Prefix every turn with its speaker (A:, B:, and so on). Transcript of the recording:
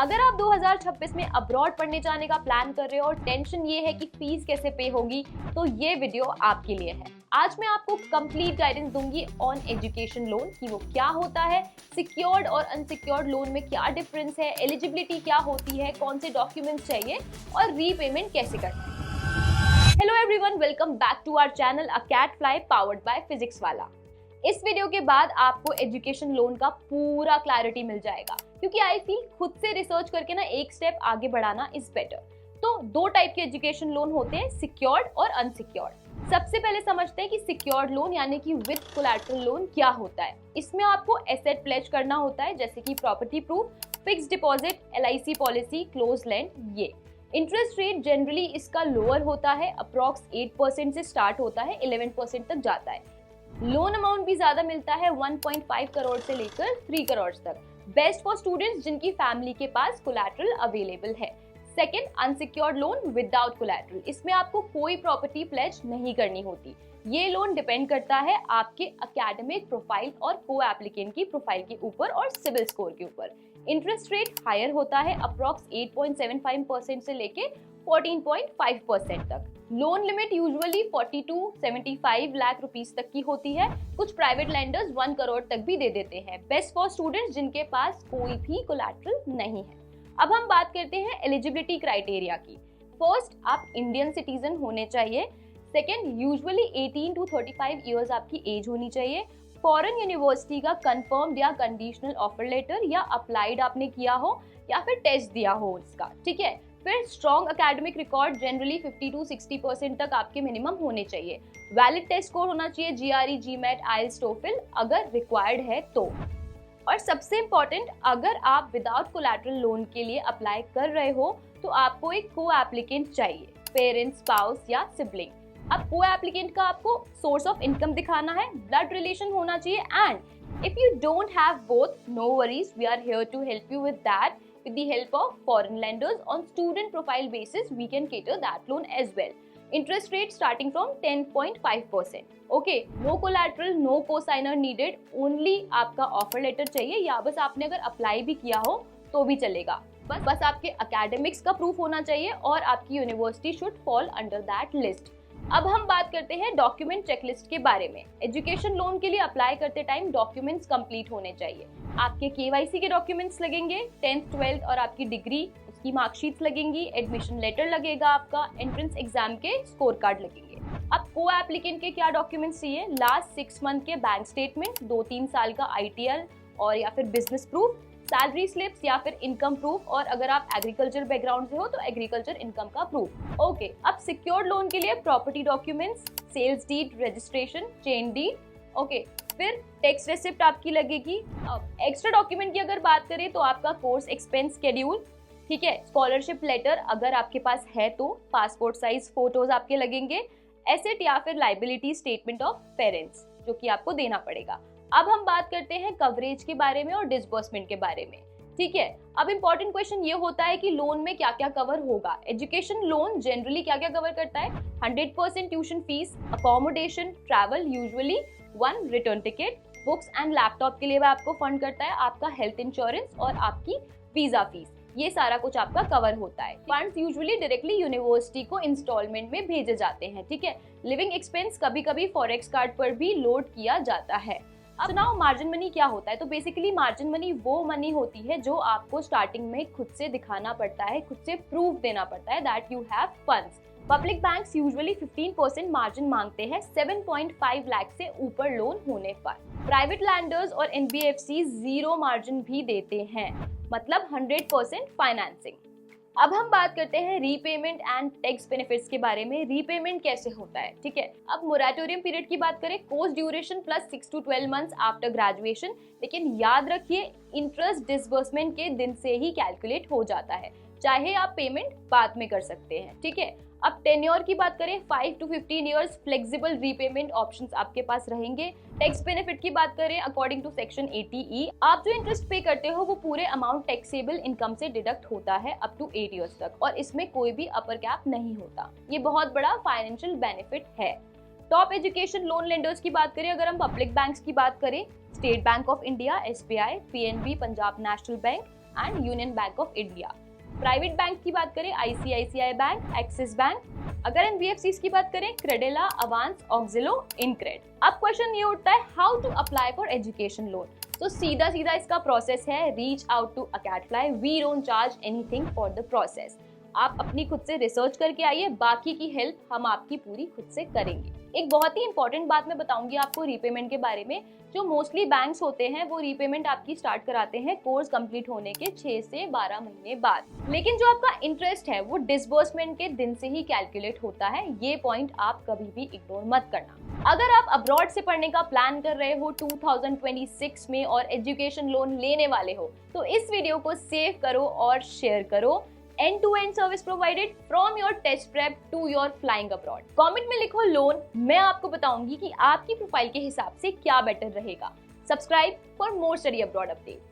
A: अगर आप 2026 में अब्रॉड पढ़ने जाने का प्लान कर रहे हो और टेंशन ये है कि फीस कैसे पे होगी, तो ये वीडियो आपके लिए है। आज मैं आपको कंप्लीट गाइडेंस दूंगी ऑन एजुकेशन लोन कि वो क्या होता है, सिक्योर्ड और अनसिक्योर्ड लोन में क्या डिफरेंस है, एलिजिबिलिटी क्या होती है, कौन से डॉक्यूमेंट्स चाहिए और रीपेमेंट कैसे करना है। Hello everyone, welcome back to our channel a cat fly powered by physics Wallah. इस वीडियो के बाद आपको एजुकेशन लोन का पूरा क्लैरिटी मिल जाएगा, क्योंकि आई फील खुद से रिसर्च करके ना एक स्टेप आगे बढ़ाना इज बेटर। तो दो टाइप के एजुकेशन लोन होते हैं, सिक्योर्ड और अनसिक्योर्ड। सबसे पहले समझते हैं कि सिक्योर्ड लोन यानी कि विद कोलैटरल लोन क्या होता है। इसमें आपको एसेट प्लेज करना होता है, जैसे कि property proof, fixed deposit, LIC policy, close land. ये इंटरेस्ट रेट जनरली इसका लोअर होता है, अप्रॉक्स 8% से स्टार्ट होता है, 11% तक जाता है। लोन अमाउंट भी ज्यादा मिलता है, 1.5 करोड़ से लेकर 3 करोड़ तक। बेस्ट फॉर स्टूडेंट्स जिनकी फैमिली के पास कोलैटरल अवेलेबल है। Second, unsecured loan without collateral. इसमें आपको कोई प्रॉपर्टी प्लेज नहीं करनी होती। ये लोन डिपेंड करता है आपके एकेडमिक प्रोफाइल और को एप्लीकेंट की प्रोफाइल के ऊपर और सिविल स्कोर के ऊपर। इंटरेस्ट रेट हायर होता है, अप्रॉक्स 8.75% से लेके 14.5% तक। Loan limit usually 40 to 75 lakh rupees तक की होती है। कुछ प्राइवेट लैंडर्स 1 करोड़ तक भी दे देते हैं। बेस्ट फॉर स्टूडेंट्स जिनके पास कोई भी कोलैटरल नहीं है। अब हम बात करते हैं एलिजिबिलिटी क्राइटेरिया की। फर्स्ट, आप इंडियन सिटीजन होने चाहिए। सेकेंड, यूजुअली 18 to 35 ईयर्स आपकी एज होनी चाहिए। फॉरेन यूनिवर्सिटी का कंफर्म्ड या कंडीशनल ऑफर लेटर या अप्लाइड आपने किया हो या फिर टेस्ट दिया हो उसका, ठीक है। फिर strong academic record, generally 50 to 60% तक आपके मिनिमम होने चाहिए। वैलिड टेस्ट स्कोर होना चाहिए, GRE, GMAT, IELTS, TOEFL अगर रिक्वायर्ड है तो। और सबसे इम्पोर्टेंट, अगर आप विदाउट कोलैटरल लोन के लिए अप्लाई कर रहे हो तो आपको एक को एप्लीकेंट चाहिए, पेरेंट्स, स्पाउस या सिबलिंग। अब को एप्लीकेंट का आपको सोर्स ऑफ इनकम दिखाना है, ब्लड रिलेशन होना चाहिए, and if you don't have both, no worries, we are here to help you with that. With the help of foreign lenders on student profile basis, we can cater that loan as well. Interest rate starting from 10.5%. Okay, no collateral, no co-signer needed. Only आपका offer letter चाहिए, या बस आपने अगर apply भी किया हो तो भी चलेगा। बस आपके academics का proof होना चाहिए और आपकी university should fall under that list. अब हम बात करते हैं डॉक्यूमेंट चेकलिस्ट के बारे में। एजुकेशन लोन के लिए अप्लाई करते टाइम डॉक्यूमेंट्स कंप्लीट होने चाहिए। आपके KYC के डॉक्यूमेंट्स लगेंगे, 10th 12th और आपकी डिग्री, उसकी मार्कशीट्स लगेंगी, एडमिशन लेटर लगेगा, आपका एंट्रेंस एग्जाम के स्कोर कार्ड लगेंगे। अब को एप्लीकेंट के क्या डॉक्यूमेंट्स चाहिए? लास्ट 6 मंथ के बैंक स्टेटमेंट, 2-3 साल का ITL और या फिर बिजनेस प्रूफ, सैलरी स्लिप्स या फिर इनकम प्रूफ, और अगर आप एग्रीकल्चर बैकग्राउंड से हो तो एग्रीकल्चर इनकम का प्रूफ। ओके, अब सिक्योर्ड लोन के लिए property documents, sales deed, registration, chain deed, okay. फिर टैक्स रिसिप्ट आपकी लगेगी। अब एक्स्ट्रा डॉक्यूमेंट की अगर बात करें तो आपका कोर्स एक्सपेंस शेड्यूल, ठीक है, स्कॉलरशिप लेटर अगर आपके पास है तो, पासपोर्ट साइज फोटोज आपके लगेंगे, एसेट या फिर लाइबिलिटी स्टेटमेंट ऑफ पेरेंट्स जो कि आपको देना पड़ेगा। अब हम बात करते हैं कवरेज के बारे में और डिसबर्समेंट के बारे में, ठीक है। अब इंपॉर्टेंट क्वेश्चन ये होता है कि लोन में क्या क्या कवर होगा। एजुकेशन लोन जनरली क्या क्या कवर करता है? 100% tuition fees, accommodation, travel, usually 1 return ticket, books and laptop के लिए वह आपको फंड करता है, आपका हेल्थ इंश्योरेंस और आपकी वीजा फीस, ये सारा कुछ आपका कवर होता है। फंड्स यूजुअली डायरेक्टली यूनिवर्सिटी को इंस्टॉलमेंट में भेजे जाते हैं, ठीक है। लिविंग एक्सपेंस कभी कभी फॉरेक्स कार्ड पर भी लोड किया जाता है। अब नाउ मार्जिन मनी क्या होता है? तो बेसिकली मार्जिन मनी वो मनी होती है जो आपको स्टार्टिंग में खुद से दिखाना पड़ता है, खुद से प्रूफ देना पड़ता है that you have funds. Public banks usually 15% margin मांगते हैं 7.5 लाख से ऊपर लोन होने पर। प्राइवेट लैंडर्स और NBFC जीरो मार्जिन भी देते हैं, मतलब 100% फाइनेंसिंग। अब हम बात करते हैं रीपेमेंट एंड टैक्स बेनिफिट्स के बारे में। रीपेमेंट कैसे होता है, ठीक है। अब मोरेटोरियम पीरियड की बात करें, course duration plus 6 to 12 months after graduation, लेकिन याद रखिए इंटरेस्ट डिसबर्समेंट के दिन से ही कैलकुलेट हो जाता है, चाहे आप पेमेंट बाद में कर सकते हैं, ठीक है। अब टेन्योर की बात करें, 5 to 15 years flexible repayment options आपके पास रहेंगे। टैक्स बेनिफिट की बात करें, अकॉर्डिंग टू सेक्शन 80E, आप जो इंटरेस्ट पे करते हो वो पूरे अमाउंट टैक्सेबल इनकम से डिडक्ट होता है अप टू 8 ईयर्स तक, और इसमें कोई भी अपर कैप नहीं होता। ये बहुत बड़ा फाइनेंशियल बेनिफिट है। टॉप एजुकेशन लोन लेंडर्स की बात करें, अगर हम पब्लिक बैंक्स की बात करें, state bank of India, SBI, PNB, Punjab national bank, and union bank of India. Private bank की बात करें ICICI बैंक, एक्सिस बैंक। अगर NBFCs की बात करें क्रेडेला, अवांस, ऑक्जिलो, इनक्रेड। अब क्वेश्चन ये उठता है how to apply for education loan. तो सीधा इसका प्रोसेस है, reach out to Acadfly, we don't charge anything for the process. आप अपनी खुद से रिसर्च करके आइए, बाकी की हेल्प हम आपकी पूरी खुद से करेंगे। एक बहुत ही इंपॉर्टेंट बात मैं बताऊंगी आपको रीपेमेंट के बारे में। जो मोस्टली बैंक्स होते हैं वो रीपेमेंट आपकी स्टार्ट कराते हैं कोर्स कंप्लीट होने के 6 से 12 महीने बाद, लेकिन जो आपका इंटरेस्ट है वो डिसबर्समेंट के दिन से ही कैलकुलेट होता है। ये पॉइंट आप कभी भी इग्नोर मत करना। अगर आप अब्रॉड से पढ़ने का प्लान कर रहे हो 2026 में और एजुकेशन लोन लेने वाले हो तो इस वीडियो को सेव करो और शेयर करो। end-to-end service provided from your test prep to your flying abroad. Comment में लिखो लोन, मैं आपको बताऊंगी कि आपकी प्रोफाइल के हिसाब से क्या बेटर रहेगा। Subscribe for more study abroad update.